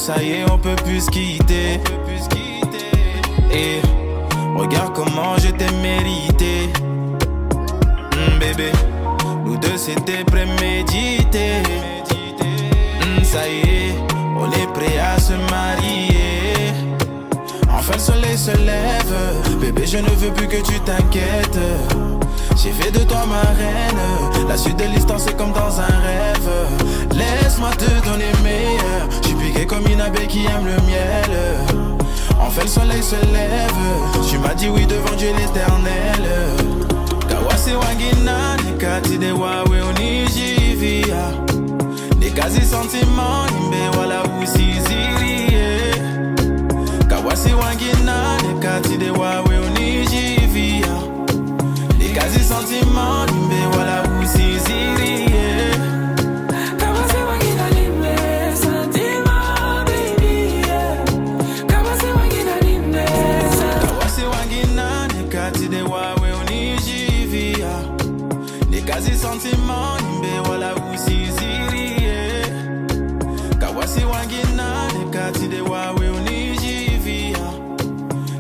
ça y est, on peut plus se quitter. Et regarde comment je t'ai mérité. Bébé, nous deux c'était prémédité. Ça y est, on est prêt à se marier. Enfin le soleil se lève. Bébé, je ne veux plus que tu t'inquiètes. J'ai fait de toi ma reine. La suite de l'histoire c'est comme dans un rêve. Laisse-moi te donner meilleur. J'suis piqué comme une abeille qui aime le miel. Enfin le soleil se lève. Tu m'as dit oui devant Dieu l'éternel. Kawase wangina nikati de wawe onijivia. Nikazi sentiment nimbe wala usizirie. Kawase wangina nikati de wawe onijivia. Nikazi sentiment nimbe wala usizirie. Kazi sentiment nimbe wala usizirie. Kawasi wangina nekati de wawe unijivia.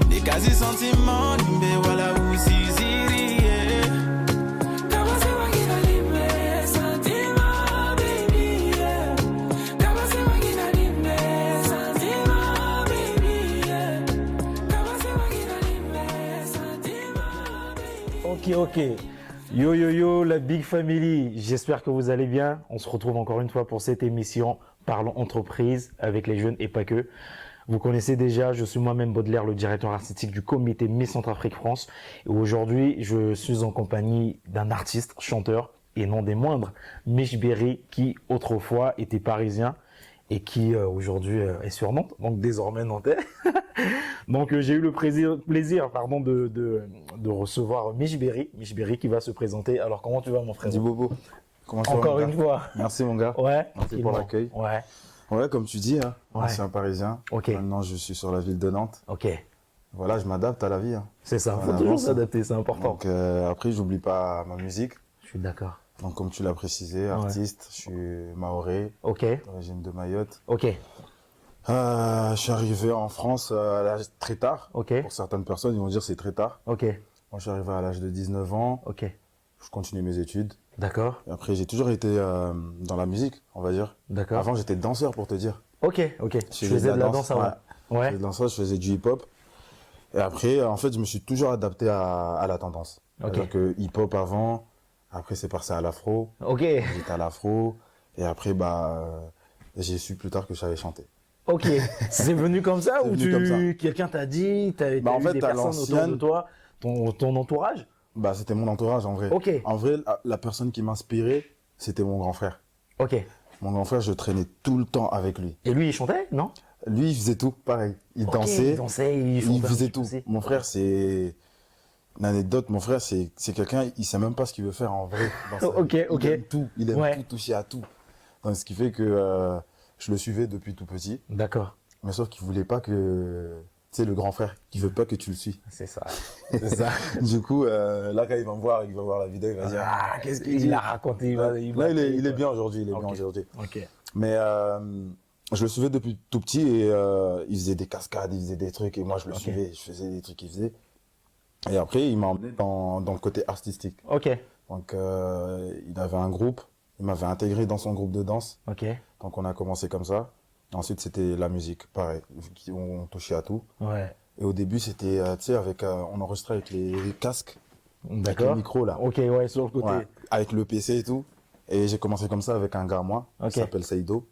Nikazi sentiment nimbe wala usizirie. Kawasi wangina nimbe sentiment baby. Kawasi wangina nimbe sentiment baby. Kawasi wangina nimbe sentiment baby. Ok. Yo yo yo la Big Family, j'espère que vous allez bien. On se retrouve encore une fois pour cette émission Parlons Entreprise avec les jeunes et pas que. Vous connaissez déjà, je suis moi-même Baudelaire, le directeur artistique du comité Miss Centrafrique France. Et aujourd'hui, je suis en compagnie d'un artiste, chanteur et non des moindres, Mich Berry, qui autrefois était parisien et qui aujourd'hui est sur Nantes, donc désormais nantais. Donc j'ai eu le plaisir de recevoir Mich Berry qui va se présenter. Alors comment tu vas mon frère? Dis Bobo, comment tu vas? Encore une fois. Merci mon gars. Ouais. Merci pour l'accueil. Ouais, comme tu dis, hein, ouais. C'est un Parisien. Ok. Maintenant je suis sur la ville de Nantes. Ok. Voilà, je m'adapte à la vie. Hein. C'est ça, il faut toujours s'adapter, c'est important. Donc après, j'oublie pas ma musique. Je suis d'accord. Donc comme tu l'as précisé, artiste, je suis maoré, ok, d'origine de Mayotte. Ok. Je suis arrivé en France à l'âge très tard. Ok. Pour certaines personnes, ils vont dire c'est très tard. Ok. Moi, je suis arrivé à l'âge de 19 ans. Ok. Je continue mes études. D'accord. Et après, j'ai toujours été dans la musique, on va dire. D'accord. Avant, j'étais danseur, pour te dire. Ok. Je faisais de la danse avant. Ouais. Je faisais de la danse, je faisais du hip-hop. Et après, en fait, je me suis toujours adapté à la tendance. Ok. C'est-à-dire que hip-hop avant, après, c'est passé à l'afro. Ok. J'étais à l'afro. Et après, j'ai su plus tard que je savais chanter. Ok. C'est venu comme ça ou quelqu'un t'a dit, t'as eu des personnes autour de toi, ton entourage? C'était mon entourage en vrai. Ok. En vrai, la personne qui m'inspirait, c'était mon grand frère. Ok. Mon grand frère, je traînais tout le temps avec lui. Et lui, il chantait, non? Lui, il faisait tout, pareil. Il dansait, il faisait tout. Mon frère, c'est une anecdote. Mon frère, c'est quelqu'un, il sait même pas ce qu'il veut faire en vrai. Ok. Il aime tout, il aime tout, toucher à tout. Donc, ce qui fait que je le suivais depuis tout petit. D'accord. Mais sauf qu'il voulait pas que... Tu sais, le grand frère, qui veut pas que tu le suis. C'est ça. Du coup, là, quand il va me voir, il va voir la vidéo, il va dire « Qu'est-ce qu'il a raconté ?» Là, il est bien aujourd'hui, Ok. Mais je le suivais depuis tout petit et il faisait des cascades, il faisait des trucs et moi, je le suivais, je faisais des trucs qu'il faisait. Et après, il m'a emmené dans le côté artistique. Ok. Donc, il avait un groupe, il m'avait intégré dans son groupe de danse. Ok. Donc, on a commencé comme ça. Ensuite, c'était la musique, pareil, on touchait à tout. Ouais. Et au début, c'était, tu sais, on enregistrait avec les casques, avec le micro là. Ok, ouais, sur le côté. Ouais, avec le PC et tout. Et j'ai commencé comme ça avec un gars à moi, qui s'appelle Saïdo.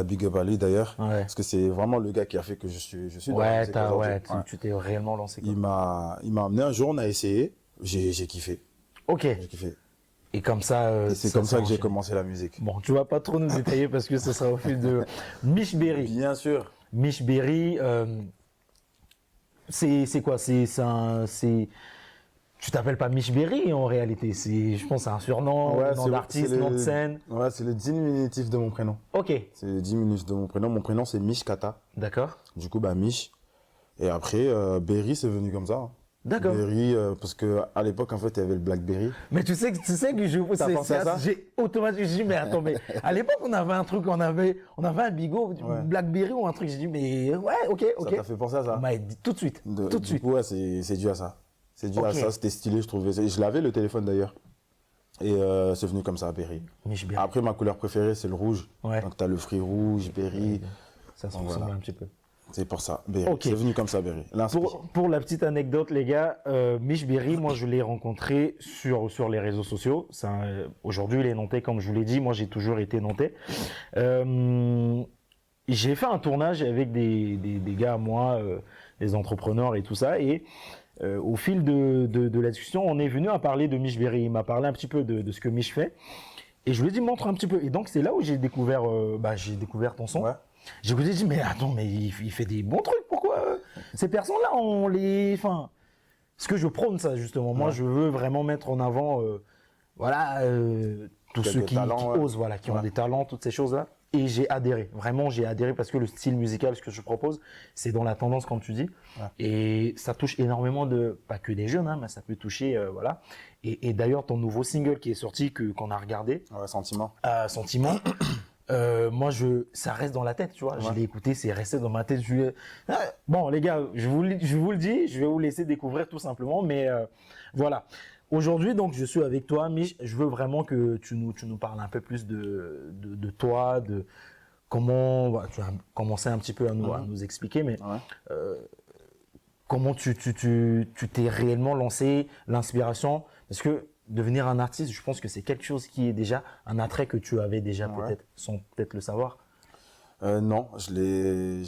Big up à lui d'ailleurs, parce que c'est vraiment le gars qui a fait que je suis dans la musique aujourd'hui. Tu t'es réellement lancé. Il m'a amené un jour, on a essayé, j'ai kiffé. Ok. J'ai kiffé. Et comme ça, c'est comme ça que j'ai commencé la musique. Bon, tu vas pas trop nous détailler parce que ce sera au fil de Mich Berry. Bien sûr. Mich Berry, c'est quoi? Tu t'appelles pas Mich Berry en réalité. Je pense que c'est un surnom, nom d'artiste, nom de scène. Ouais, c'est le diminutif de mon prénom. Ok. C'est le diminutif de mon prénom. Mon prénom c'est Mich Kata. D'accord. Du coup, Mich. Et après, Berry c'est venu comme ça. D'accord. Berry, parce qu'à l'époque, en fait, il y avait le Blackberry. Mais tu sais que T'as pensé à ça? j'ai automatiquement dit mais attends mais à l'époque on avait un truc, on avait un Bigot, Ouais. Blackberry ou un truc, j'ai dit mais ouais, OK. Ça t'a fait penser à ça? On m'a dit tout de suite, tout de Du suite. coup, ouais, c'est dû à ça. C'est dû à Ok. ça, c'était stylé, je trouvais. Je l'avais le téléphone d'ailleurs. Et c'est venu comme ça, Berry. Mich Berry. Après, ma couleur préférée, c'est le rouge. Ouais. Donc, t'as le fruit rouge, Berry. Ça se Donc, ressemble voilà. un petit peu. C'est pour ça, Berry. Ok. C'est venu comme ça, Berry. L'inspiration. Pour la petite anecdote, les gars, Mich Berry, moi je l'ai rencontré sur les réseaux sociaux. Aujourd'hui, il est nantais, comme je vous l'ai dit. Moi, j'ai toujours été nantais. J'ai fait un tournage avec des gars à moi, des entrepreneurs et tout ça. Et au fil de la discussion, on est venu à parler de Mich Berry. Il m'a parlé un petit peu de ce que Mich fait. Et je lui ai dit, montre un petit peu. Et donc, c'est là où j'ai découvert ton son. Ouais. J'ai dit, mais attends, mais il fait des bons trucs, pourquoi ces personnes-là, on les... Enfin, ce que je prône, ça, justement. Moi, Ouais. je veux vraiment mettre en avant, tous Quelques ceux qui talents, ouais. osent, voilà, qui ont Ouais. des talents, toutes ces choses-là. Et j'ai adhéré. Vraiment, j'ai adhéré parce que le style musical, ce que je propose, c'est dans la tendance, comme tu dis. Ouais. Et ça touche énormément pas que des jeunes, hein, mais ça peut toucher, voilà. Et d'ailleurs, ton nouveau single qui est sorti, qu'on a regardé, Ouais, sentiment. Sentiment. Moi, ça reste dans la tête, tu vois. Je Ouais. l'ai écouté, c'est resté dans ma tête. Bon, les gars, je vous le dis, je vais vous laisser découvrir tout simplement. Mais voilà. Aujourd'hui, donc, je suis avec toi, Mich. Je veux vraiment que tu nous parles un peu plus de toi, de comment, voilà, tu as commencé un petit peu à nous expliquer, mais Ouais. comment tu t'es réellement lancé, l'inspiration, parce que devenir un artiste, je pense que c'est quelque chose qui est déjà un attrait que tu avais déjà Ouais. peut-être, sans peut-être le savoir. Non, je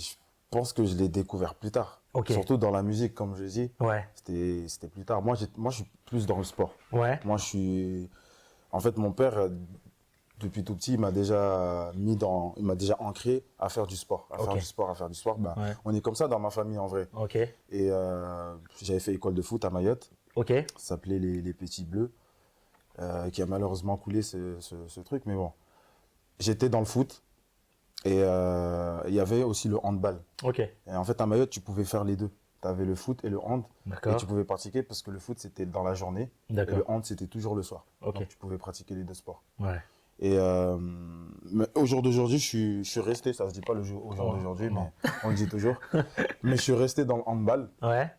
pense que je l'ai découvert plus tard. Ok. Surtout dans la musique, comme je dis. Ouais, C'était plus tard. Moi, je suis plus dans le sport. ouais, Moi, en fait, mon père, depuis tout petit, il m'a déjà ancré à faire du sport. À Ok. faire du sport, à faire du sport. Ben, Ouais. on est comme ça dans ma famille, en vrai. ok, Et j'avais fait école de foot à Mayotte. ok, Ça s'appelait les Petits Bleus. Qui a malheureusement coulé ce truc. Mais bon, j'étais dans le foot. Et il y avait aussi le handball. ok, Et en fait, à Mayotte, tu pouvais faire les deux. Tu avais le foot et le hand. Et d'accord, tu pouvais pratiquer parce que le foot, c'était dans la journée. Et d'accord, le hand, c'était toujours le soir. Ok. Donc, tu pouvais pratiquer les deux sports. ouais, Et mais au jour d'aujourd'hui, je suis resté, ça se dit pas au jour d'aujourd'hui, non. mais on le dit toujours. Mais je suis resté dans le handball. ouais.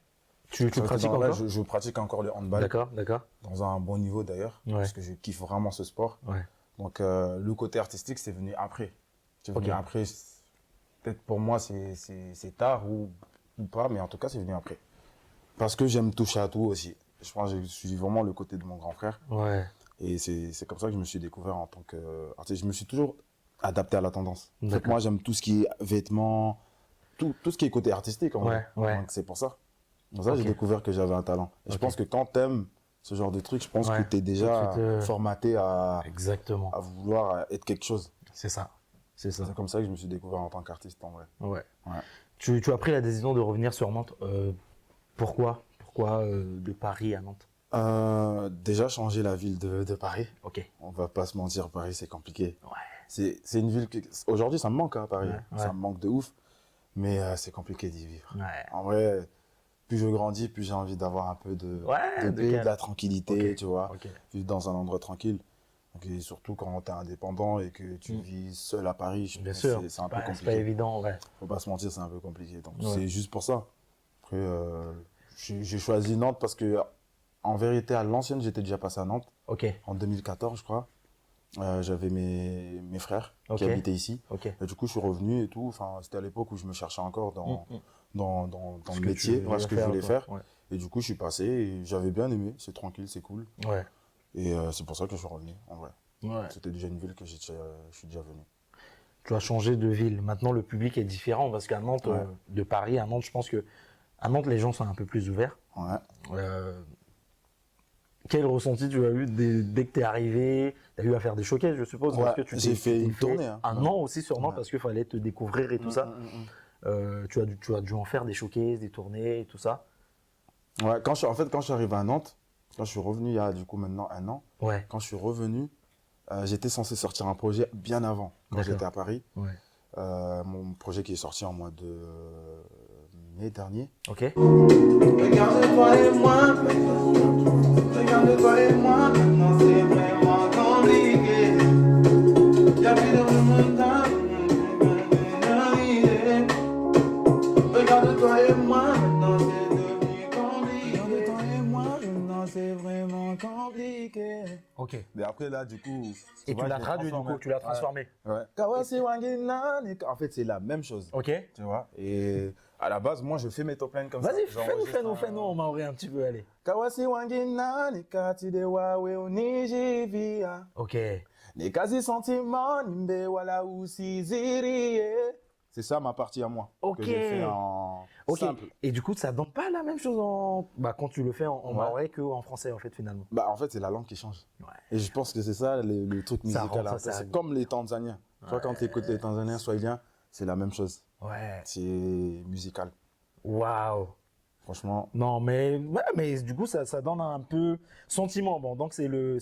Tu pratiques Ouais, encore? je pratique encore le handball. D'accord, d'accord, Dans un bon niveau d'ailleurs. Ouais. Parce que je kiffe vraiment ce sport. ouais, Donc, le côté artistique, c'est venu après. C'est venu Ok. après. Peut-être pour moi, c'est tard ou pas, mais en tout cas, c'est venu après. Parce que j'aime toucher à tout aussi. Je pense que je suis vraiment le côté de mon grand frère. ouais, Et c'est comme ça que je me suis découvert en tant qu'artiste. Je me suis toujours adapté à la tendance. En fait, D'accord. moi, j'aime tout ce qui est vêtements, tout ce qui est côté artistique. En vrai. ouais. Donc, c'est pour ça. Pour ça, Ok. j'ai découvert que j'avais un talent. Et je Ok. pense que quand t'aimes ce genre de truc, je pense Ouais. que t'es déjà Tout de suite, formaté à Exactement, vouloir être quelque chose. c'est ça, c'est ça. C'est comme ça que je me suis découvert en tant qu'artiste, en vrai. Ouais. Ouais. Tu as pris la décision de revenir sur Nantes. Pourquoi de Paris à Nantes? Déjà, changer la ville de Paris. Ok. On va pas se mentir, Paris, c'est compliqué. Ouais. C'est une ville que... Aujourd'hui, ça me manque, hein, Paris. Ouais, Ça ouais. me manque de ouf. Mais c'est compliqué d'y vivre. Ouais. En vrai, plus je grandis, plus j'ai envie d'avoir un peu de Ouais, de paix, calme. de la tranquillité, Ok. tu vois. Ok. Vivre dans un endroit tranquille. Donc, et surtout quand tu es indépendant et que tu Mm. vis seul à Paris, Bien sûr. c'est un peu Ouais, c'est pas compliqué. évident, ouais. Faut pas se mentir, c'est un peu compliqué. Donc Ouais. c'est juste pour ça. Après, j'ai choisi Nantes parce que, en vérité, à l'ancienne, j'étais déjà passé à Nantes Ok. en 2014, je crois. J'avais mes frères Ok. qui habitaient ici. Ok. Et du coup, je suis revenu et tout. Enfin, c'était à l'époque où je me cherchais encore dans Ce le que métier, tu voilà, ce que je voulais quoi. faire. Ouais. Et du coup, je suis passé et j'avais bien aimé. C'est tranquille, c'est cool. Ouais. Et c'est pour ça que je suis revenu, en vrai. Ouais. C'était déjà une ville que je suis déjà venu. Tu as changé de ville. Maintenant, le public est différent parce qu'à Nantes, Ouais. de Paris à Nantes, je pense que à Nantes, les gens sont un peu plus ouverts. Ouais. Quel ressenti tu as eu dès que tu es arrivé? Tu as eu à faire des showcases, je suppose. Ouais, parce que tu j'ai t'es- fait tu t'es une tournée, hein. Un Ouais. an aussi sur Nantes Ouais. parce qu'il fallait te découvrir et tout ça. Tu as dû en faire des showcases, des tournées et tout ça. Ouais, quand je suis arrivé à Nantes, quand je suis revenu il y a du coup maintenant un an, Ouais. quand je suis revenu, j'étais censé sortir un projet bien avant, quand D'accord. j'étais à Paris. Ouais. Mon projet qui est sorti en mois de mai dernier. Ok. Regarde-toi et moi, regarde-toi et moi, maintenant c'est vraiment compliqué. Y'a plus de remontada, regarde-toi et moi, maintenant c'est devenu compliqué. Regarde-toi et moi, maintenant c'est vraiment compliqué. Ok. Mais après, là, du coup. Et tu l'as traduit, du coup, tu l'as transformé. Ouais. Kawasi Wangina, en fait, c'est la même chose. Ok. Tu vois. Et à la base, moi, je fais mes top lines comme ça. Vas-y, J'enregistre fais-nous, on m'en un petit peu, allez. Kawasi Wangina, Nikati de Wawe Onijivia. Ok. Nikazi Sentiment, Nimbe Wala Usizirie. C'est ça ma partie à moi. Ok. Que j'ai fait en simple. Et du coup, ça donne pas la même chose quand tu le fais en Ouais. maorais qu'en français, en fait, finalement. Bah, en fait, c'est la langue qui change. Ouais. Et je pense que c'est ça le truc Ça musical. rend ça, Après, ça- c'est comme les Tanzaniens. Tu vois, quand tu écoutes les Tanzaniens swahiliens, c'est la même chose. Ouais. C'est musical. Waouh. Franchement. Non, mais du coup, ça donne un peu sentiment. Bon, donc c'est le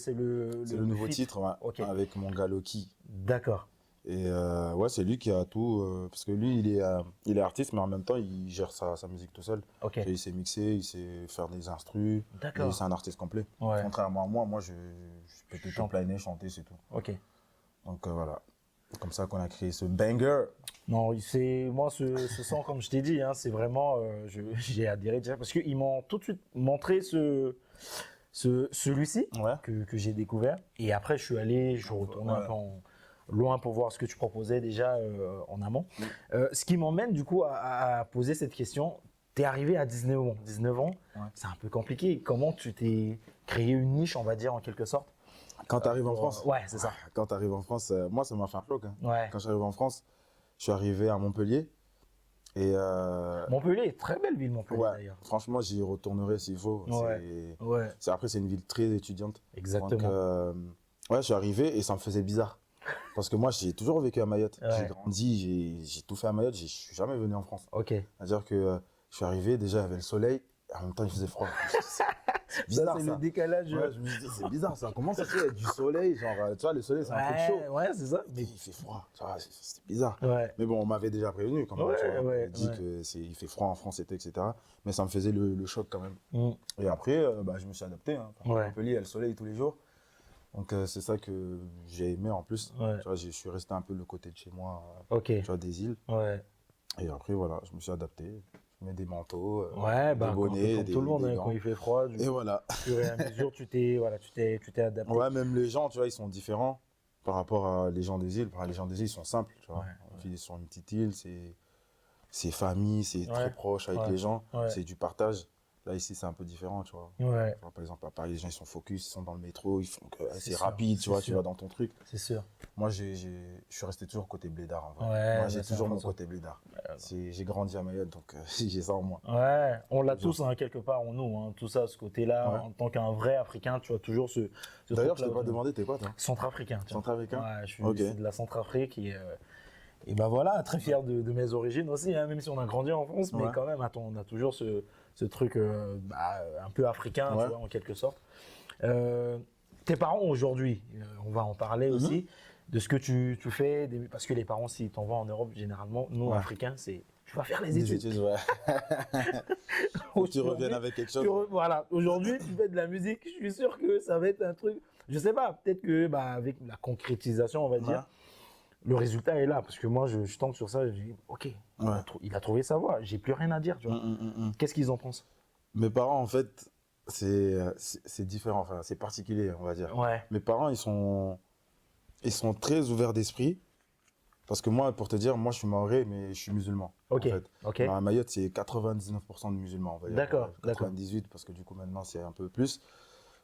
nouveau feat. titre, ouais, Ok. avec mon gars Loki. D'accord. Et ouais, c'est lui qui a tout. Parce que lui, il est artiste, mais en même temps, il gère sa musique tout seul. Ok. Et il sait mixer, il sait faire des instrus. D'accord. Et c'est un artiste complet. Ouais. Contrairement à moi, je peux que Chante. planer, chanter, c'est tout. Ok. Donc voilà. Comme ça qu'on a créé ce banger. Non, moi ce son, comme je t'ai dit, hein, c'est vraiment, j'ai adhéré déjà parce qu'ils m'ont tout de suite montré celui-ci Ouais. que j'ai découvert. Et après, je suis retourné un peu loin pour voir ce que tu proposais déjà en amont. Ce qui m'emmène du coup à poser cette question. T'es arrivé à 19 ans. 19 ans, Ouais. c'est un peu compliqué. Comment tu t'es créé une niche, on va dire, en quelque sorte? Quand tu arrives en France. Ouais, c'est ça. Quand tu arrives en France, moi, ça m'a fait un choc. Hein. Ouais. Quand j'arrive en France, je suis arrivé à Montpellier. Et Montpellier, très belle ville, Montpellier ouais, d'ailleurs. franchement, j'y retournerai s'il faut. Ouais. Ouais, Après, c'est une ville très étudiante. exactement. Donc, ouais, je suis arrivé et ça me faisait bizarre. Parce que moi, j'ai toujours vécu à Mayotte. Ouais. J'ai grandi, j'ai tout fait à Mayotte. Je suis jamais venu en France. Ok. C'est-à-dire que je suis arrivé, déjà, il y avait le soleil. Et en même temps, il faisait froid. C'est bizarre, c'est ça. le décalage. Ouais, je me dis, c'est bizarre ça. Comment ça se fait? Il y a du soleil, genre, tu vois, le soleil, c'est un truc chaud. Ouais, c'est ça. Mais il fait froid. Tu vois, c'est bizarre. Ouais. Mais bon, on m'avait déjà prévenu quand même. Ouais, tu vois. ouais, On dit ouais. que il fait froid en France, etc. Mais ça me faisait le choc quand même. Mm. Et après, bah, je me suis adapté. Hein. Ouais. Montpellier, il y a le soleil tous les jours. Donc, c'est ça que j'ai aimé en plus. Ouais. Tu vois, je suis resté un peu le côté de chez moi, Ok. tu vois, des îles. Ouais. Et après, voilà, je me suis adapté. Je mets des manteaux, Ouais, des bah, bonnets, comme tout le monde, des hein, gants. quand il fait froid, Et voilà. au fur et à mesure, tu t'es adapté. Ouais, même les gens, tu vois, ils sont différents par rapport à les gens des îles. Enfin, les gens des îles, ils sont simples, tu vois. Ouais, On vit sur une petite île, c'est famille, c'est très proche avec ouais, les gens, ouais. c'est du partage. Là, ici, c'est un peu différent, tu vois. Ouais, Tu vois, par exemple, à Paris, les gens, ils sont focus, ils sont dans le métro, ils font que c'est sûr, rapide, tu c'est vois, tu sûr. vas dans ton truc. c'est sûr. Moi, je suis resté toujours côté blédard, en vrai. Ouais, Moi, j'ai bah, c'est toujours mon important. côté blédard. J'ai grandi à Mayotte, donc j'ai ça en moi. Ouais, on l'a tous hein, quelque part en nous, hein, tout ça, ce côté-là, Ouais. en tant qu'un vrai Africain, tu as toujours ce D'ailleurs, je truc-là t'ai pas où- demandé, t'es quoi, toi? Centrafricain. tiens. Centrafricain? Ouais, je suis Ok. c'est de la Centrafrique et ben voilà, très fier de mes origines aussi, hein, même si on a grandi en France, mais Ouais. quand même, attends, on a toujours ce truc un peu africain, Ouais. tu vois, en quelque sorte. Tes parents aujourd'hui, on va en parler aussi, de ce que tu fais, parce que les parents, s'ils t'envoient en Europe, généralement, nous, Ouais. Africains, c'est tu vas faire les Des études. études, ouais. Faut que tu reviennes avec quelque chose. Voilà, aujourd'hui, tu fais de la musique, je suis sûr que ça va être un truc, je sais pas, peut-être que avec la concrétisation, on va dire, Ouais. le résultat est là, parce que moi, je tombe sur ça, je dis, ok, il a trouvé sa voie, j'ai plus rien à dire, tu vois. Qu'est-ce qu'ils en pensent? Mes parents, en fait, c'est différent, enfin, c'est particulier, on va dire. Ouais, Mes parents, ils sont très ouverts d'esprit. Parce que moi, pour te dire, moi, je suis maoré, mais je suis musulman. ok, En fait. ok, À Mayotte, c'est 99% de musulmans, on va dire. D'accord, 98, parce que du coup, maintenant, c'est un peu plus.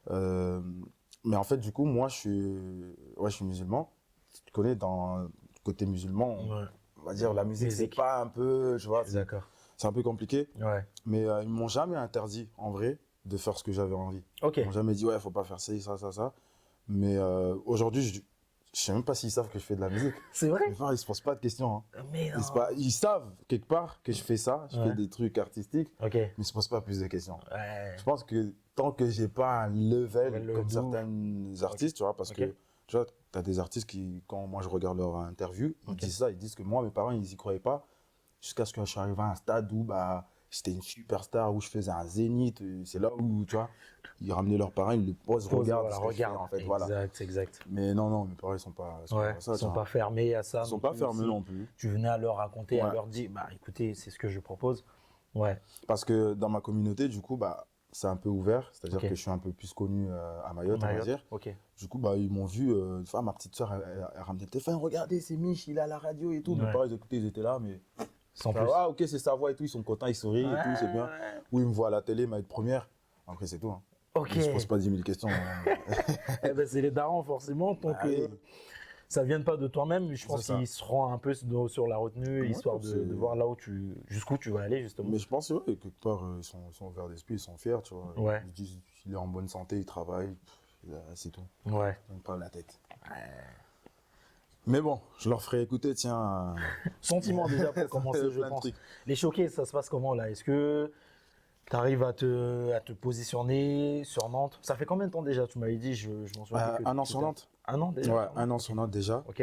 Mais en fait, du coup, moi, je suis musulman. Tu connais, dans le côté musulman, ouais, on va dire, la musique, c'est Musique. pas un peu, tu vois, d'accord, c'est un peu compliqué. ouais, Mais ils m'ont jamais interdit, en vrai, de faire ce que j'avais envie. ok, Ils m'ont jamais dit, ouais, faut pas faire ça, ça. Mais aujourd'hui, je sais même pas s'ils savent que je fais de la musique. c'est vrai, Mes parents, ils se posent pas de questions. Hein. mais non, Ils savent, quelque part, que je fais ça, je Ouais. fais des trucs artistiques, ok, mais ils se posent pas plus de questions. ouais, Je pense que tant que j'ai pas un level Le comme doux. certains artistes, tu vois, parce Ok. que tu vois, tu as des artistes qui, quand moi je regarde leur interview, ils Ok. disent ça, ils disent que moi, mes parents, ils y croyaient pas, jusqu'à ce que je suis arrivé à un stade où bah, j'étais une superstar, où je faisais un zénith. C'est là où, tu vois, ils ramenaient leurs parents, ils le posent, regardent Voilà, ce que je fais, regarde. en fait, voilà. Exact. Mais non, mes parents, ils sont pas Ouais, comme ça, ils tu sont vois. pas fermés à ça. Ils sont non pas plus. fermés Si non plus. tu venais à leur raconter, à Ouais. leur dire, bah écoutez, c'est ce que je propose. Ouais, Parce que dans ma communauté, du coup, bah, c'est un peu ouvert. C'est-à-dire Ok. que je suis un peu plus connu à Mayotte, on va Mayotte, dire. ok. Du coup, bah, ils m'ont vu. Une fois, ma petite soeur, elle ramenait le téléphone. Regardez, c'est Mich, il est à la radio et tout. Ouais. Mes parents, ils écoutaient, ils étaient là, mais. Sans Ah, plus. ah, ok, c'est sa voix et tout. Ils sont contents, ils sourient et tout, c'est bien. Ouais. Ou ils me voient à la télé, Mayotte Première. Après, c'est tout. Hein. Ok. Ils se posent pas 10 000 questions. Hein. Eh ben, c'est les darons, forcément. Tant Ah, que oui. ça ne vienne pas de toi-même, je pense C'est ça. qu'ils seront un peu sur la retenue, Ouais, histoire c'est- de voir là où jusqu'où tu vas aller, justement. Mais je pense, ouais, quelque part, ils sont ouverts d'esprit, ils sont fiers, tu vois. Ouais. Ils disent qu'il est en bonne santé, il travaille, c'est tout. Ouais. Ils me parlent la tête. Mais bon, je leur ferai écouter, tiens. Sentiment déjà pour commencer, je Plein de pense. trucs. Les choqués, ça se passe comment là? Est-ce que tu arrives à te positionner sur Nantes? Ça fait combien de temps déjà? Tu m'avais dit, je m'en souviens plus. Un an sur Nantes. Un an déjà? Ouais, un an sur Nantes déjà. Ok,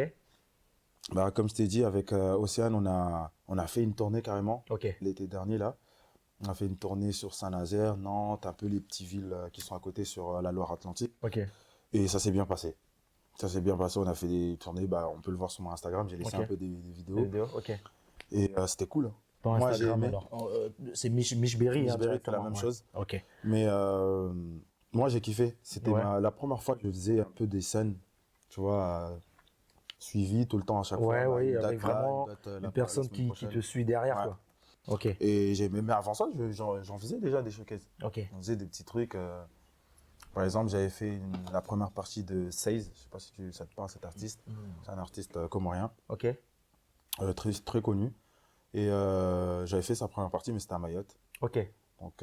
Bah, comme je t'ai dit, avec Océane, on a fait une tournée carrément ok, l'été dernier là. On a fait une tournée sur Saint-Nazaire, Nantes, un peu les petites villes qui sont à côté sur la Loire-Atlantique. ok. Et ça s'est bien passé. Ça s'est bien passé, on a fait des tournées, bah, on peut le voir sur mon Instagram, j'ai laissé Ok. un peu des vidéos. Des vidéos, ok. Et c'était cool. Ton Moi, Instagram j'ai aimé. alors? C'est Michberry. Michberry, hein, c'est la directement, même ouais. chose. Ok. Mais moi, j'ai kiffé. C'était Ouais. la première fois que je faisais un peu des scènes, tu vois, suivies tout le temps à chaque Ouais, fois. oui, Une avec date là, vraiment une date, une personne la semaine qui te prochaine. suit derrière, Ouais. quoi. Ok, Et j'ai aimé. Mais avant ça, j'en faisais déjà des showcases. ok. On faisait des petits trucs. Par exemple, j'avais fait la première partie de Seize. Je sais pas si ça te parle, cet artiste. C'est un artiste comorien, Ok, très, très connu. Et j'avais fait sa première partie, mais c'était à Mayotte. ok. Donc,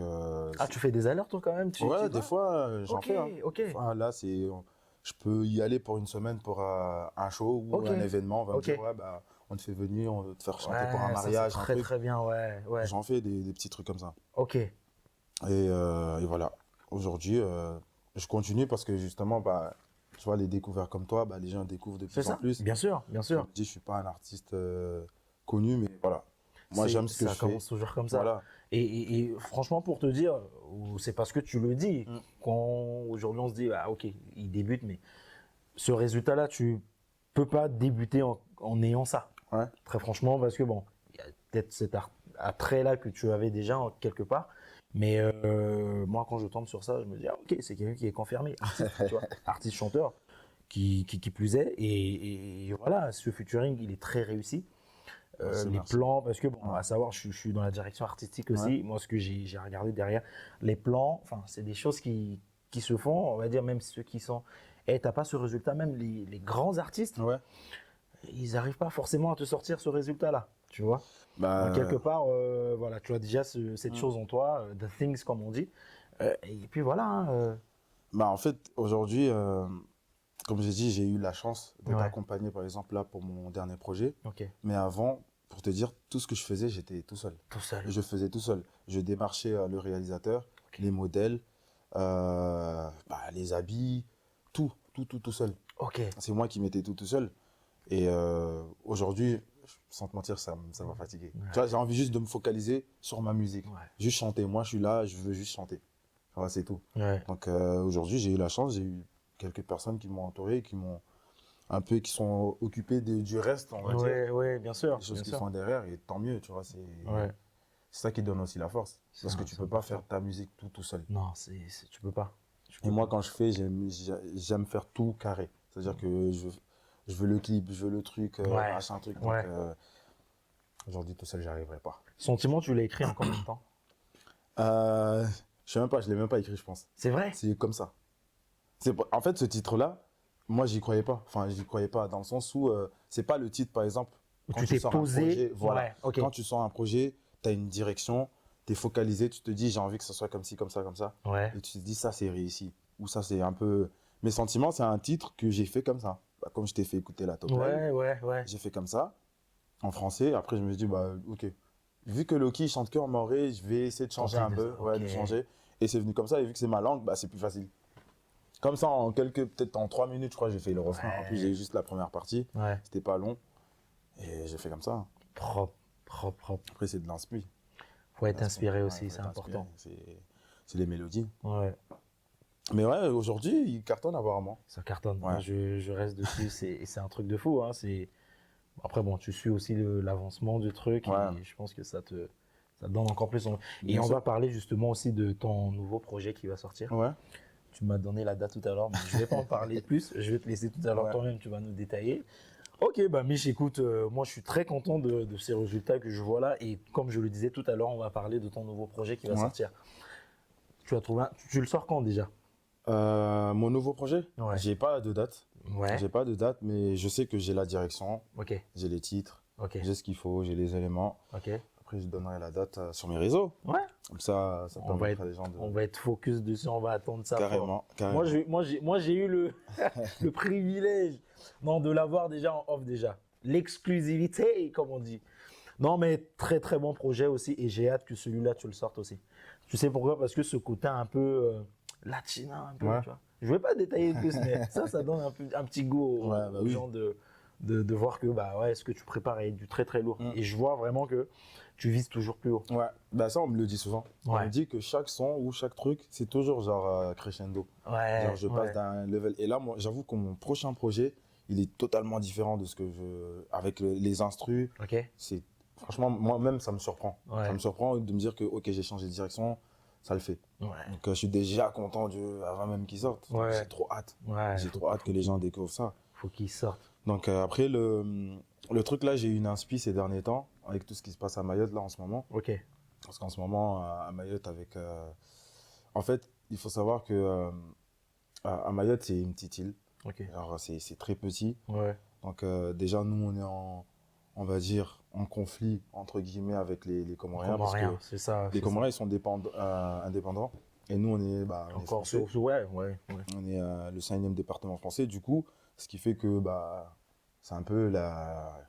Ah, tu fais des alertes toi quand même? Tu ouais, y des vas? fois, j'en Ok, fais. Hein. ok. Enfin, là, je peux y aller pour une semaine pour un show ou Ok. un événement. On va me Ok. dire, ouais, bah, on te fait venir, on veut te faire chanter Ouais, pour un ça, c'est mariage, un très truc. très bien, ouais, ouais. J'en fais des petits trucs comme ça. Ok, Et voilà. Aujourd'hui, je continue parce que justement, bah, tu vois, les découvertes comme toi, bah, les gens découvrent de c'est plus en ça. plus. Bien sûr, bien sûr. Je me dis, je suis pas un artiste connu, mais voilà. Moi, j'aime ce que ça je fais. commence toujours comme ça. Voilà. Et franchement, pour te dire, ou c'est parce que tu le dis, quand aujourd'hui on se dit, ah ok, il débute, mais ce résultat-là, tu peux pas débuter en ayant ça. Ouais. Très franchement, parce que bon, il y a peut-être cet attrait-là que tu avais déjà quelque part. Mais moi, quand je tombe sur ça, je me dis, ah, ok, c'est quelqu'un qui est confirmé, artiste, tu vois, artiste chanteur, qui plus est. Et voilà, ce featuring, il est très réussi. Merci, Les merci. plans, parce que bon, à savoir, je suis dans la direction artistique aussi. Ouais. Moi, ce que j'ai regardé derrière, les plans, enfin, c'est des choses qui se font, on va dire, même ceux qui sont. Et t'as pas ce résultat, même les grands artistes, Ouais. ils n'arrivent pas forcément à te sortir ce résultat-là, tu vois. Bah, Donc, quelque part, voilà, tu as déjà cette chose en toi, the things comme on dit. Et puis voilà. Hein, bah, en fait, aujourd'hui, comme j'ai dit, j'ai eu la chance d'être Ouais. accompagné, par exemple, là, pour mon dernier projet. ok, Mais avant, pour te dire, tout ce que je faisais, j'étais tout seul. tout seul. Je faisais tout seul. Je démarchais le réalisateur, Ok. les modèles, bah, les habits, tout seul. Ok, C'est moi qui mettais tout seul. Et aujourd'hui, sans te mentir, ça m'a fatigué. Ouais. Tu vois, j'ai envie juste de me focaliser sur ma musique. Ouais. Juste chanter. Moi, je suis là, je veux juste chanter. Voilà, c'est tout. ouais. Donc aujourd'hui, j'ai eu la chance, j'ai eu quelques personnes qui m'ont entouré, qui sont occupées du reste, on va dire. Ouais, ouais, bien sûr. Les choses bien qu'ils sûr. font derrière, et tant mieux, tu vois. C'est Ouais. ça qui donne aussi la force. Parce Ça, que tu c'est peux pas important. faire ta musique tout seul. Non, tu peux pas. Et moi, quand je fais, j'aime faire tout carré. C'est-à-dire que je veux le clip, je veux le truc, Ouais. machin truc. Donc, Ouais. aujourd'hui, tout seul, j'y arriverai pas. Sentiment, tu l'as écrit en combien de temps? Je sais même pas, je l'ai même pas écrit, je pense. C'est vrai? C'est comme ça. En fait, ce titre-là, moi, j'y croyais pas. Enfin, j'y croyais pas dans le sens où c'est pas le titre, par exemple. Où quand tu t'es sors un posé, projet, voilà. ouais, ok. Quand tu sors un projet, tu as une direction, tu es focalisé, tu te dis, j'ai envie que ce soit comme ci, comme ça, comme ça. Ouais. Et tu te dis, ça, c'est réussi. Ou ça, c'est un peu. Mes sentiments, c'est un titre que j'ai fait comme ça. Bah, comme je t'ai fait écouter la top line, Ouais, ouais, ouais. j'ai fait comme ça, en français. Après, je me suis dit, bah, ok. Vu que Loki chante que en maoré, je vais essayer de changer Tenter un peu, de- ouais, ok. de changer. Et c'est venu comme ça, et vu que c'est ma langue, bah, c'est plus facile. Comme ça, peut-être en 3 minutes, je crois, j'ai fait le refrain. Ouais. En plus, j'ai eu juste la première partie, Ouais. c'était pas long. Et j'ai fait comme ça. Propre, propre, propre. Après, c'est de l'inspi. Faut être inspiré Ouais, aussi, faut c'est être important. inspiré, c'est les mélodies. Ouais, Mais ouais, aujourd'hui, il cartonne apparemment. ça cartonne. Ouais. Moi, je reste dessus, c'est un truc de fou. Hein. Après, bon, tu suis aussi l'avancement du truc Ouais. et je pense que ça te donne encore plus. Et Bien on sûr. va parler justement aussi de ton nouveau projet qui va sortir. Ouais. Tu m'as donné la date tout à l'heure, mais je ne vais pas en parler plus. Je vais te laisser tout à l'heure Ouais. toi-même, tu vas nous détailler. Ok, bah Mich, écoute, moi je suis très content de ces résultats que je vois là. Et comme je le disais tout à l'heure, on va parler de ton nouveau projet qui va Ouais. sortir. Tu as trouvé tu le sors quand déjà? Mon nouveau projet, Ouais. j'ai pas de date. Ouais. J'ai pas de date, mais je sais que j'ai la direction, Ok, j'ai les titres, ok, j'ai ce qu'il faut, j'ai les éléments. ok. Après, je donnerai la date sur mes réseaux. Ouais. Comme ça On va permettra des gens de. On va être focus dessus, on va attendre ça. Carrément, carrément. Moi, j'ai eu le privilège de l'avoir déjà en off déjà. L'exclusivité, comme on dit. Non, mais très très bon projet aussi et j'ai hâte que celui-là, tu le sortes aussi. Tu sais pourquoi? Parce que ce côté un peu latina, un peu, Ouais. tu vois. Je ne vais pas détailler plus, mais ça donne un petit goût aux, Ouais, bah aux oui. gens de voir que bah, ouais, ce que tu prépares est du très très lourd. Mm. Et je vois vraiment que tu vises toujours plus haut. Ouais, bah ça, on me le dit souvent. On Ouais. me dit que chaque son ou chaque truc, c'est toujours genre crescendo. Ouais, Genre, je passe d'un level. Et là, moi, j'avoue que mon prochain projet, il est totalement différent de ce que je. Avec les instrus, Ok. c'est. Franchement, moi-même, ça me surprend. Ouais. Ça me surprend de me dire que, ok, j'ai changé de direction, ça le fait. Ouais. Donc, je suis déjà content avant même qu'il sorte. Donc, Ouais. j'ai trop hâte. Ouais. J'ai trop hâte que les gens découvrent ça. Faut qu'il sorte. Donc, après, le truc là, j'ai eu une inspi ces derniers temps, avec tout ce qui se passe à Mayotte là en ce moment. Ok. Parce qu'en ce moment, à Mayotte, avec. En fait, il faut savoir que à Mayotte, c'est une petite île. Ok. Alors, c'est très petit. Ouais. Donc, déjà, nous, on est on va dire, en conflit, entre guillemets, avec les Comoriens. Parce Comorien, que c'est ça. les c'est Comoriens, ils sont indépendants. Et nous, on est encore français. ouais. On est le 5e département français. Du coup, ce qui fait que c'est un peu la.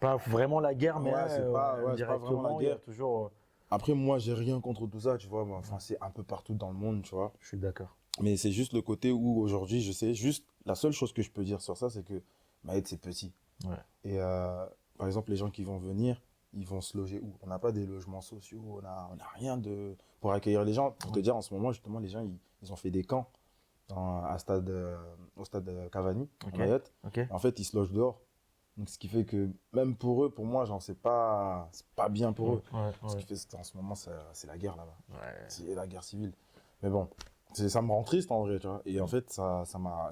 Pas vraiment la guerre, mais Ouais, c'est pas vraiment la directement, il y a guerre. toujours. Après, moi, j'ai rien contre tout ça, tu vois. Enfin, c'est un peu partout dans le monde, tu vois. Je suis d'accord. Mais c'est juste le côté où aujourd'hui, je sais, juste la seule chose que je peux dire sur ça, c'est que Mayotte, c'est petit. Ouais. Et par exemple, les gens qui vont venir, ils vont se loger où? On n'a pas des logements sociaux, on a rien pour accueillir les gens. Pour te dire, en ce moment, justement, les gens, ils ont fait des camps au stade Cavani, Ok. à Mayotte. Ok. En fait, ils se logent dehors. Donc, ce qui fait que, même pour eux, pour moi, genre, c'est pas bien pour eux. Ouais. Ce qui fait qu'en ce moment, c'est la guerre là-bas. Ouais. C'est la guerre civile. Mais bon, ça me rend triste en vrai, tu vois. Et en fait,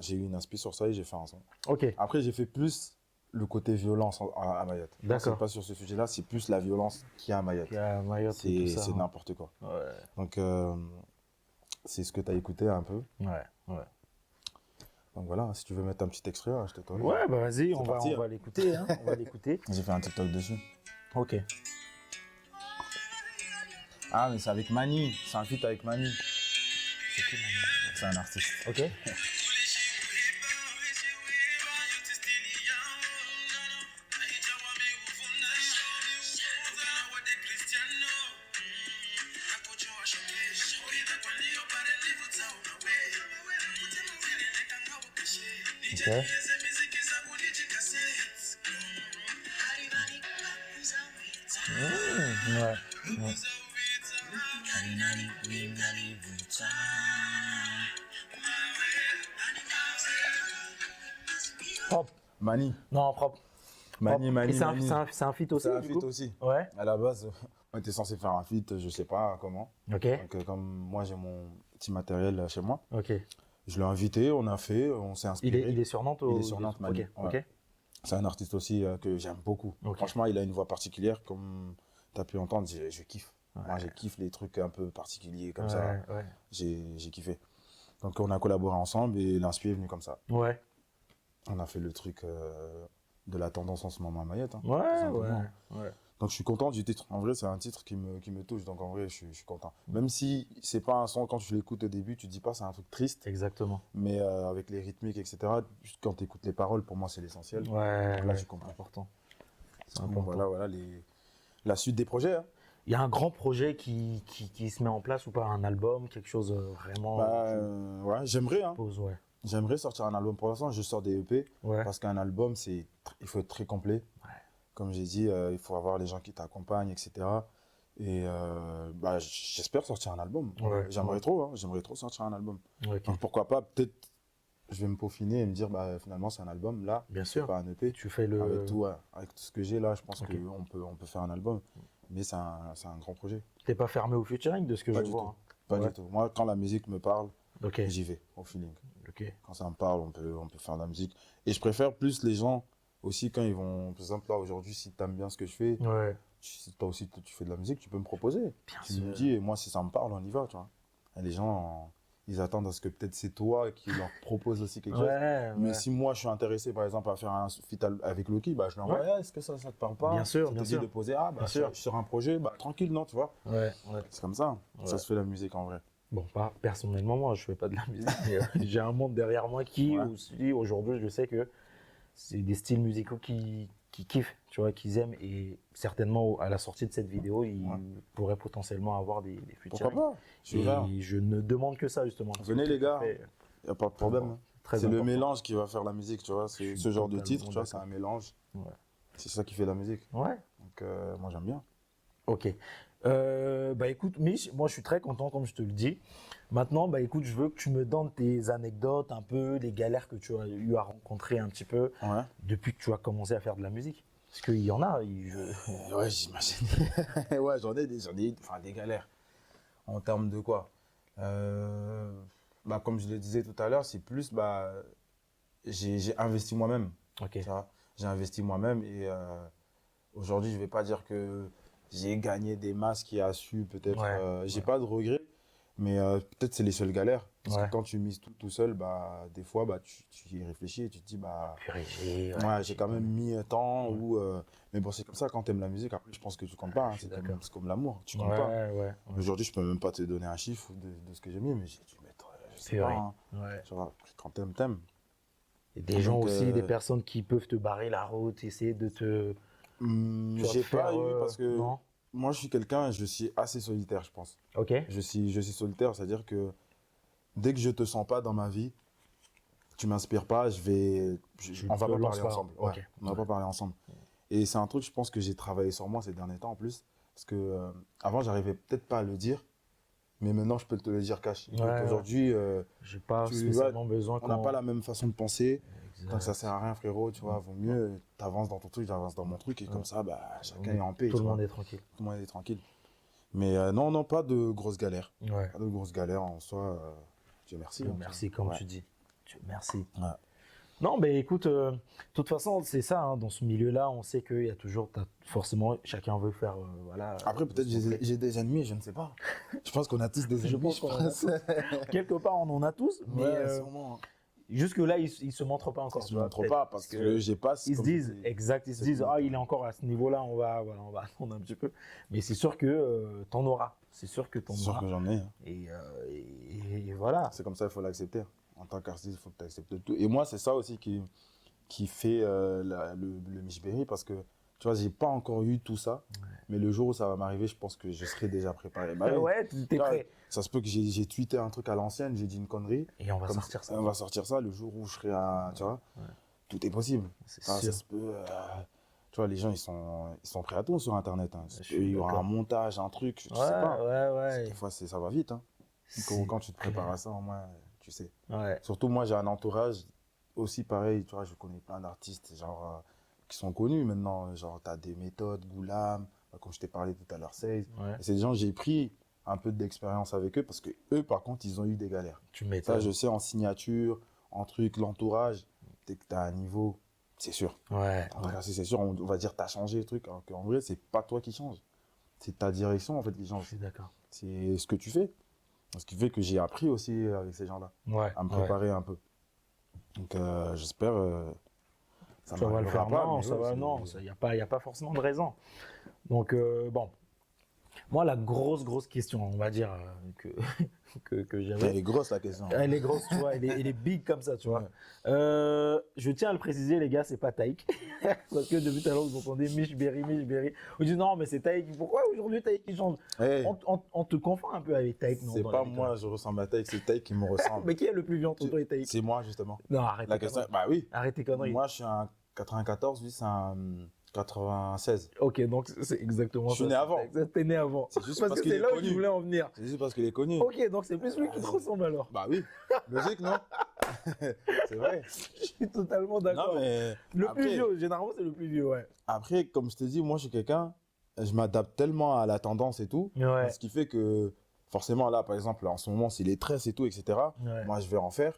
j'ai eu une inspi sur ça et j'ai fait un son. Ok. Après, j'ai fait plus le côté violence à Mayotte. Moi, D'accord. c'est pas sur ce sujet-là, c'est plus la violence qu'il y a à Mayotte. Il y a Mayotte et tout ça. C'est n'importe quoi. Ouais. Donc, c'est ce que tu as écouté un peu. Ouais. Donc voilà, si tu veux mettre un petit extrait, je t'autorise. Ouais, bah vas-y, on parti, va l'écouter. Hein. On va l'écouter. J'ai fait un TikTok dessus. Ok. Ah, mais c'est avec Mani. C'est un feat avec Mani. C'est qui, Manu? C'est un artiste. Ok. Ok. Ouais. Propre. Mani. Non, propre. Mani, Et c'est Mani. c'est un feat aussi, C'est un du feat coup. aussi. Ouais. À la base, on était censé faire un feat, je sais pas comment. Ok. Donc, comme moi, j'ai mon petit matériel chez moi, Ok. je l'ai invité, on a fait, on s'est inspiré. Il est sur Nantes. Il est sur Nantes, Mani. Ok. Ouais. C'est un artiste aussi que j'aime beaucoup. Ok. Franchement, il a une voix particulière, comme tu as pu entendre, je kiffe. Ouais. Moi, je kiffe les trucs un peu particuliers comme Ouais, ça. ouais. J'ai kiffé. Donc, on a collaboré ensemble et l'inspire est venu comme ça. Ouais. On a fait le truc de la tendance en ce moment à Mayotte. Hein, tout Ouais, simplement. ouais. Donc, je suis content du titre. En vrai, c'est un titre qui me touche. Donc, en vrai, je suis content. Même si c'est pas un son, quand tu l'écoutes au début, tu te dis pas c'est un truc triste. Exactement. Mais avec les rythmiques, etc., juste quand tu écoutes les paroles, pour moi, c'est l'essentiel. Ouais. Là, ouais. tu comprends. Important. C'est Bon, important. voilà la suite des projets. Hein. Il y a un grand projet qui se met en place ou pas? Un album, quelque chose vraiment. Ouais, j'aimerais. Hein. Pose, ouais. J'aimerais sortir un album. Pour l'instant, je sors des EP. Ouais. Parce qu'un album, il faut être très complet. Ouais. Comme j'ai dit, il faut avoir les gens qui t'accompagnent, etc. Et bah, j'espère sortir un album. Ouais. J'aimerais trop, hein, j'aimerais trop sortir un album. Ok. Donc pourquoi pas, peut-être je vais me peaufiner et me dire, bah, finalement, c'est un album, là, Bien c'est sûr. pas un EP. Tu fais le. Avec tout ce que j'ai là, je pense Ok. qu'on peut faire un album. Mais c'est un grand projet. T'es pas fermé au featuring de ce que Pas je du vois. tout. Hein. Pas Ouais. du tout. Moi, quand la musique me parle, Ok. j'y vais, au feeling. Ok. Quand ça me parle, on peut faire de la musique. Et je préfère plus les gens aussi quand ils vont, par exemple, là, aujourd'hui, si tu aimes bien ce que je fais, Ouais. si toi aussi tu fais de la musique, tu peux me proposer. Bien Tu sûr. me dis, et moi, si ça me parle, on y va, tu vois. Et les gens, ils attendent à ce que peut-être c'est toi qui leur propose aussi quelque chose. Ouais. Mais Ouais. si moi, je suis intéressé, par exemple, à faire un feat avec Loki, bah, je lui envoie, est-ce que ça te parle pas? Bien sûr, Ça bien te dit sûr. de poser, ah, bah, Bien sûr. sur un projet, bah, tranquille, non, tu vois. Ouais. Ouais. C'est comme ça. Ouais. Ça se fait la musique en vrai. Bon, pas personnellement, moi, je fais pas de la musique, mais j'ai un monde derrière moi qui, Ouais. aussi, aujourd'hui, je sais que c'est des styles musicaux qui kiffent, tu vois, qu'ils aiment, et certainement, à la sortie de cette vidéo, ils Ouais. pourraient potentiellement avoir des Pourquoi featuring. pas? Je suis ouvert. Et je ne demande que ça, justement. Venez, les gars. Très, Il n'y a pas de problème. Bon, très C'est le important. mélange qui va faire la musique, tu vois. Je C'est suis ce genre de totalement titre, tu vois, c'est d'accord. un mélange. Ouais. C'est ça qui fait la musique. Ouais. Donc, moi, j'aime bien. Ok. Bah écoute, Mich, moi je suis très content, comme je te le dis. Maintenant, bah écoute, je veux que tu me donnes tes anecdotes, un peu, les galères que tu as eu à rencontrer un petit peu Ouais. depuis que tu as commencé à faire de la musique. Parce qu'il y en a. Ouais, j'imagine. Ouais, j'en ai des galères. En termes de quoi? Bah, comme je le disais tout à l'heure, c'est plus, bah, j'ai investi moi-même. Ok. Tu vois. J'ai investi moi-même et aujourd'hui, je vais pas dire que j'ai gagné des masses qui a su peut-être. Ouais, J'ai ouais. pas de regrets, mais peut-être c'est les seules galères. Parce Ouais. que quand tu mises tout seul, bah, des fois, bah, tu y réfléchis et tu te dis, bah, Purée, ouais, j'ai quand même mis temps. Ouais. Mais bon, c'est comme ça, quand tu aimes la musique, après, je pense que tu comptes pas. Hein. Je suis C'est d'accord. comme l'amour, tu comptes Ouais, pas. ouais. Aujourd'hui, je peux même pas te donner un chiffre de ce que j'ai mis, mais j'ai dû mettre, je sais Purée. pas. Hein. Ouais. Tu vois, quand t'aimes, t'aimes. Et des gens Donc, aussi, des personnes qui peuvent te barrer la route, essayer de te. Tu vois, J'ai te faire, pas eu parce que Non. moi, je suis quelqu'un, je suis assez solitaire, je pense. Ok. Je suis solitaire, c'est-à-dire que dès que je te sens pas dans ma vie, tu m'inspires pas, on va te pas lances parler pas. ensemble. Ok. Ouais, on va pas parler ensemble. Et c'est un truc, je pense que j'ai travaillé sur moi ces derniers temps en plus. Parce que avant, j'arrivais peut-être pas à le dire, mais maintenant, je peux te le dire cash. Ouais, ouais. Aujourd'hui, J'ai pas tu spécialement besoin on n'a pas la même façon de penser. Exact. Donc ça sert à rien, frérot, tu vois. Vaut mieux, t'avances dans ton truc, j'avance dans mon truc, et comme ça, bah, chacun est en paix. Tout tu le vois. monde est tranquille. Tout le monde est tranquille. Mais non, pas de grosses galères. Ouais. Pas de grosses galères en soi. Dieu merci. Dieu hein, merci, tu comme vois. tu dis. Dieu merci. Ouais. Non, mais écoute, de toute façon, c'est ça, hein, dans ce milieu-là, on sait qu'il y a toujours, forcément, chacun veut faire, voilà. Après, peut-être j'ai des ennemis, je ne sais pas. Je pense qu'on a tous des ennemis. Je pense qu'on en a tous. Quelque part, on en a tous, mais Ouais, sûrement. jusque-là, ils se montrent pas encore. Je tu ne vois, montre peut-être, pas parce que j'ai pas. Ils se comme disent, je dis, exact, ils se c'est disent, tout. ah, il est encore à ce niveau-là, on va attendre un petit peu. Mais c'est sûr que t'en auras. C'est sûr que t'en C'est sûr auras. que j'en ai. Hein. Et voilà. C'est comme ça, il faut l'accepter. En tant qu'artiste, il faut que tu acceptes tout. Et moi, c'est ça aussi qui fait le Michberry parce que, tu vois, j'ai pas encore eu tout ça. Ouais. Mais le jour où ça va m'arriver, je pense que je serai déjà préparé. Bah, ouais, t'es prêt. Ça se peut que j'ai tweeté un truc à l'ancienne, j'ai dit une connerie. Et on va sortir ça. On va sortir ça le jour où je serai à. Tu vois, tout est possible. C'est sûr. Ça se peut. Tu vois, les gens, ils sont prêts à tout sur Internet. Hein. Il y aura un montage, un truc, je sais pas. Ouais. Des fois, ça va vite. Hein. Quand tu te prépares à ça, au moins, tu sais. Ouais. Surtout, moi, j'ai un entourage aussi pareil. Tu vois, je connais plein d'artistes genre, qui sont connus maintenant. Genre, tu as des méthodes, Goulam, comme je t'ai parlé tout à l'heure, Seize. Ouais. Et c'est des gens, j'ai pris un peu d'expérience avec eux parce que eux, par contre, ils ont eu des galères. Tu m'étonnes. Ça, je sais, en signature, en truc, l'entourage, dès que tu as un niveau, c'est sûr. Ouais. C'est sûr, on va dire que tu as changé le truc. Alors qu'en vrai, c'est pas toi qui change. C'est ta direction, en fait, qui change. Je suis d'accord. C'est ce que tu fais. Ce qui fait que j'ai appris aussi avec ces gens-là. Ouais. À me préparer un peu. Donc, j'espère. Ça va le faire. Pas, non, ça va. Non, il n'y a pas forcément de raison. Donc, bon. Moi, la grosse question, on va dire, que j'avais. Elle est grosse, la question. Elle est grosse, tu vois. Elle est big comme ça, tu vois. Ouais. Je tiens à le préciser, les gars, c'est pas Taïk. Parce que depuis tout à l'heure, vous entendez Michberry. On dit non, mais c'est Taïk. Pourquoi aujourd'hui Taïk qui change? Hey. On te confond un peu avec Taïk, non? C'est pas moi, je ressemble à Taïk, c'est Taïk qui me ressemble. Mais qui est le plus vieux entre toi et Taïk? C'est moi, justement. Non, arrête. La question, bah oui. Arrête tes conneries. Moi, je suis un 94, lui, c'est un 96. Ok, donc c'est exactement ça. Je suis né avant. T'es né avant. C'est juste Parce parce que qu'il c'est est là où connu. tu voulais en venir. C'est juste parce qu'il est connu. Ok, donc c'est plus lui qui te ressemble alors. Bah oui, logique, non? C'est vrai. Je suis totalement d'accord. Non, mais Le après, plus vieux, généralement c'est le plus vieux, ouais. après, comme je te dis, moi, je suis quelqu'un, je m'adapte tellement à la tendance et tout. Ouais. Ce qui fait que, forcément, là, par exemple, en ce moment, c'est les tresses et tout, etc. Ouais. Moi, je vais en faire.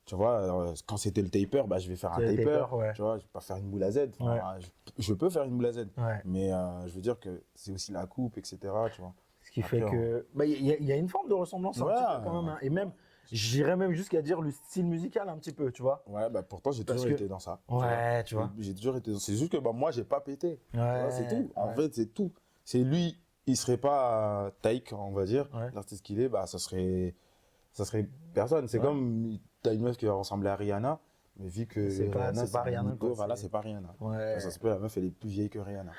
Tu vois, quand c'était le taper, bah, je vais faire un C'est le taper. taper, ouais. Tu vois, je vais pas faire une boule à Z. Enfin, je peux faire une boule à Z. Ouais. Mais je veux dire que c'est aussi la coupe, etc. Tu vois. Ce qui fait Après, que. Bah, il y a une forme de ressemblance un Ouais. petit peu quand même. Hein. Et même, j'irais même jusqu'à dire le style musical un petit peu, tu vois. Ouais, bah pourtant, j'ai Parce toujours que- été dans ça. Ouais, tu vois. J'ai toujours été dans. C'est juste que bah, moi, j'ai pas pété. Tu vois, Ouais. c'est tout. En ouais. fait, c'est tout. C'est lui, il serait pas Taïk, on va dire. Ouais. L'artiste qu'il est, bah, ça serait personne. C'est Ouais. comme, t'as une meuf qui va ressembler à Rihanna, mais vu que C'est pas un Rihanna, niveau, quoi, voilà, c'est- c'est pas Rihanna. Ouais. Ça se peut, la meuf, elle est plus vieille que Rihanna.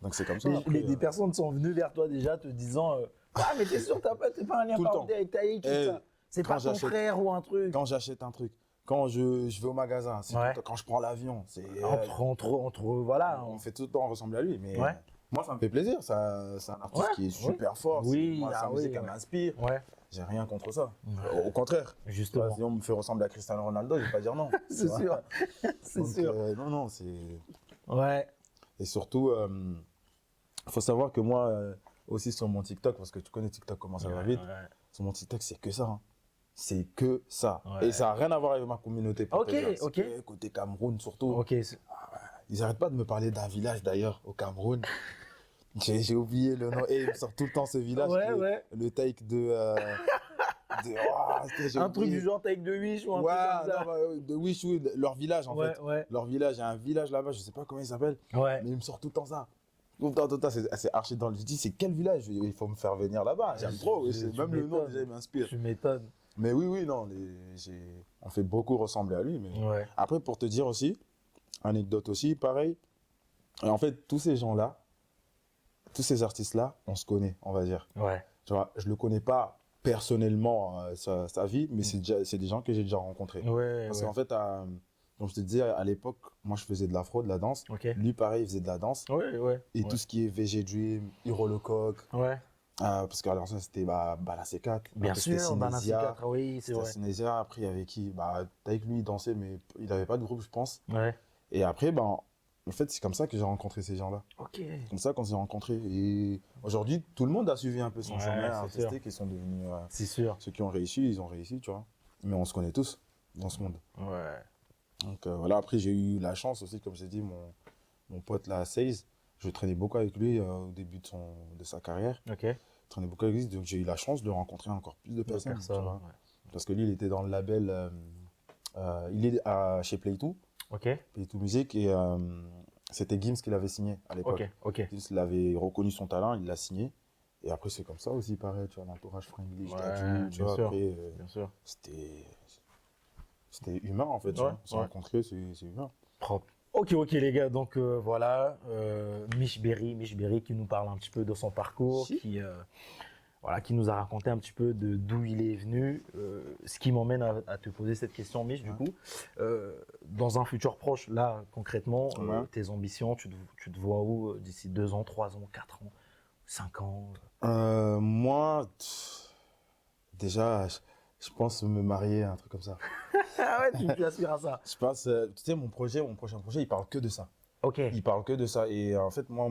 Donc c'est comme ça. Mais après, des personnes sont venues vers toi déjà te disant ah, mais t'es sûr, t'es pas un lien Tout le parenté temps. avec Taïk, Eh, ça. C'est quand pas ton j'achète- frère ou un truc. Quand j'achète un truc, quand je vais au magasin, c'est Ouais. tout le temps- quand je prends l'avion, c'est Voilà. on fait tout le temps ressembler à lui. Mais Ouais. moi, ça me fait plaisir. C'est un artiste Ouais, qui est super fort. Oui, Moi, sa ah musique, oui, elle ouais. m'inspire. Ouais, J'ai rien contre ça. Au contraire. Tu vois, justement. si on me fait ressembler à Cristiano Ronaldo, je vais pas dire non. C'est Tu vois. sûr. C'est Donc, sûr. non, non, c'est. Ouais. Et surtout, faut savoir que moi, aussi sur mon TikTok, parce que tu connais TikTok, comment ça va vite, Ouais. sur mon TikTok, c'est que ça. Hein. C'est que ça. Ouais. Et ça n'a rien à voir avec ma communauté. pour Ok, te dire. C'est ok. que côté Cameroun, surtout. Ok. Ils n'arrêtent pas de me parler d'un village d'ailleurs, au Cameroun. J'ai oublié le nom. Et il me sort tout le temps ce village. Ouais, le, ouais. le take j'ai Un truc oublié. du genre Taïk de Wish ou un Ouais, truc comme ça. non, bah, de Wish, oui, leur village en Ouais, fait. ouais. Leur village, il y a un village là-bas, je sais pas comment il s'appelle, Ouais. mais il me sort tout le temps ça. Tout le temps, c'est archi dans le. Je dis, c'est quel village? Il faut me faire venir là-bas. J'aime trop. Tu Même le nom m'étonnes. déjà, il m'inspire. Tu m'étonnes. Mais oui, non, on fait beaucoup ressembler à lui. Mais... Ouais. Après, pour te dire aussi, anecdote aussi, pareil. Et en fait, tous ces gens-là, tous ces artistes-là, on se connaît, on va dire. Ouais. Tu vois, je le connais pas personnellement, sa vie, mais c'est des gens que j'ai déjà rencontrés. Ouais. Parce ouais. qu'en fait, comme je te disais, à l'époque, moi, je faisais de l'afro, de la danse. Ok. Lui, pareil, il faisait de la danse. Ouais, ouais. Et ouais. tout ce qui est VG Dream, Hiro Lecoq, Ouais. parce qu'alors ça, c'était Bala C4. Bien Après, c'était sûr, Banana Cinésia. C4, oui, c'est C'était vrai. Cinésia. Après, il y avait qui? Avec lui, il dansait, mais il n'avait pas de groupe, je pense. Ouais. Et après, en fait, c'est comme ça que j'ai rencontré ces gens-là. Ok. Comme ça qu'on s'est rencontrés. Et aujourd'hui, tout le monde a suivi un peu son Ouais, chemin c'est sûr. artistique et sont devenus. C'est sûr. Ceux qui ont réussi, ils ont réussi, tu vois. Mais on se connaît tous dans ce monde. Ouais. Donc voilà, après, j'ai eu la chance aussi, comme j'ai dit, mon pote là, Seize, je traînais beaucoup avec lui au début de sa carrière. Ok. Je traînais beaucoup avec lui, donc j'ai eu la chance de rencontrer encore plus de personnes. tu vois. ouais. Parce que lui, il était dans le label, il est chez Play2, Ok. Play2 Music, et c'était Gims qui l'avait signé à l'époque. Ok. Ok. Gims l'avait reconnu son talent, il l'a signé. Et après, c'est comme ça aussi, pareil, tu vois, l'entourage friendly, Ouais, Dadju, tu bien vois, sûr. après, Bien sûr. c'était humain en fait, tu Ouais, vois. Se ouais. rencontrer, c'est humain. Propre. Ok, les gars, donc voilà, Mich Berry qui nous parle un petit peu de son parcours, Si. qui nous a raconté un petit peu de d'où il est venu, ce qui m'emmène à te poser cette question, Mich, du coup. Dans un futur proche, là, concrètement, Ouais. tes ambitions, tu te vois où d'ici 2 ans, 3 ans, 4 ans, 5 ans Moi, déjà, je pense me marier, un truc comme ça. Ah ouais, tu aspires à ça. Je pense, tu sais, mon prochain projet, il parle que de ça. Ok. Il parle que de ça. Et en fait, moi,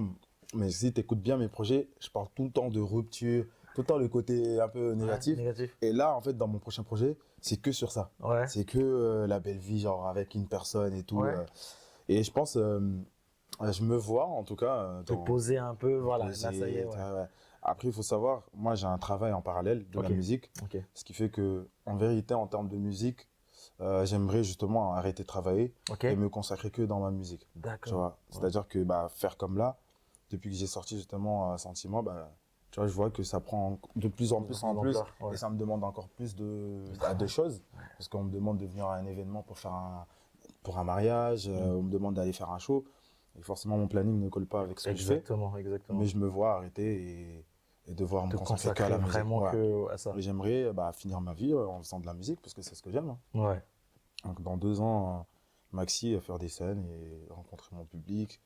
mais si tu écoutes bien mes projets, je parle tout le temps de rupture, tout le temps le côté un peu négatif. Négatif. Et là, en fait, dans mon prochain projet, c'est que sur ça. Ouais. C'est que la belle vie, genre avec une personne et tout. Ouais. Et je pense, je me vois en tout cas. Te poser un peu, voilà, poser, là ça y est. Ouais. ouais. Après, il faut savoir, moi j'ai un travail en parallèle de Ok. la musique, Ok. ce qui fait que, en vérité, en termes de musique, j'aimerais justement arrêter de travailler Ok. et me consacrer que dans ma musique. Tu D'accord. vois, c'est-à-dire que faire comme là, depuis que j'ai sorti justement Sentiment, tu vois, je vois que ça prend de plus en plus en plus Ouais. et ça me demande encore plus de choses parce qu'on me demande de venir à un événement pour un mariage, on me demande d'aller faire un show et forcément mon planning ne colle pas avec ce que je fais. Exactement. Mais je me vois arrêter et devoir me Te consacrer qu'à consacrer la musique. vraiment Ouais. que à ça. Et j'aimerais finir ma vie en faisant de la musique parce que c'est ce que j'aime. Hein. Ouais. Donc dans 2 ans, maxi, faire des scènes et rencontrer mon public,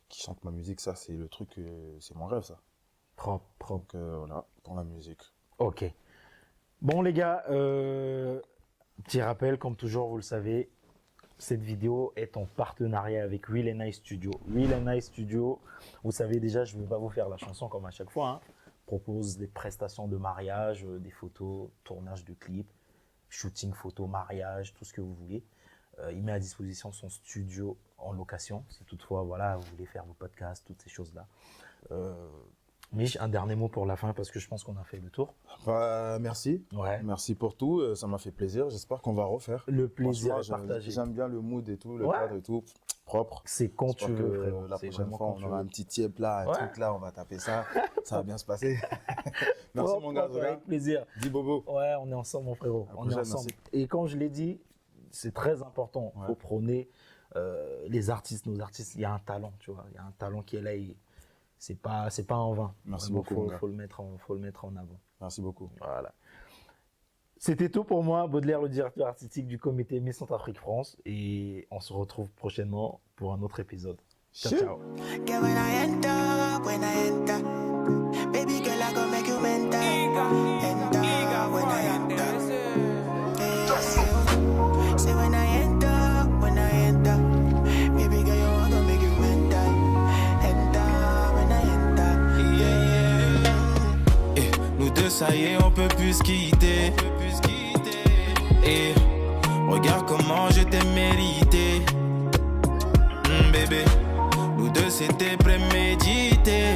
qui chante ma musique, ça, c'est le truc, c'est mon rêve, ça. Propre. Donc voilà, pour la musique. Ok. Bon les gars, petit rappel, comme toujours, vous le savez, cette vidéo est en partenariat avec Real and I Studio. Real and I Studio, vous savez déjà, je ne vais pas vous faire la chanson comme à chaque fois. Hein. Propose des prestations de mariage, des photos, tournage de clips, shooting photo, mariage, tout ce que vous voulez. Il met à disposition son studio en location, si toutefois voilà, vous voulez faire vos podcasts, toutes ces choses-là. Mich, un dernier mot pour la fin parce que je pense qu'on a fait le tour. Bah, merci. Ouais. Merci pour tout. Ça m'a fait plaisir. J'espère qu'on va refaire. Le plaisir est partagé. J'aime bien le mood et tout, le cadre et tout. Propre. C'est quand tu veux, frérot. La prochaine fois, on aura un petit tiep là, un truc là, on va taper ça. Ça va bien se passer. Merci mon gars. Avec plaisir. Dis bobo. Ouais, on est ensemble mon frérot. On est ensemble. Et quand je l'ai dit, c'est très important. Il faut prôner les artistes, nos artistes. Il y a un talent, tu vois. Il y a un talent qui est là et c'est pas en vain. Merci beaucoup. Faut le mettre en avant. Merci beaucoup. Voilà. C'était tout pour moi, Baudelaire, le directeur artistique du comité Miss Centrafrique France. Et on se retrouve prochainement pour un autre épisode. Ciao, ciao. Baby girl, I gon' make you mental. Enter when I enter. Say when I enter. Baby girl, you want to make you mental. Enter when I enter. Et nous deux, ça y est, on peut plus se quitter. Et regarde comment je t'ai mérité. Bébé, nous deux, c'était prémédité.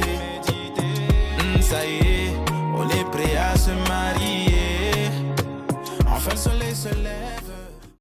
Ça y est, on est prêt à se marier. Enfin le soleil se lève.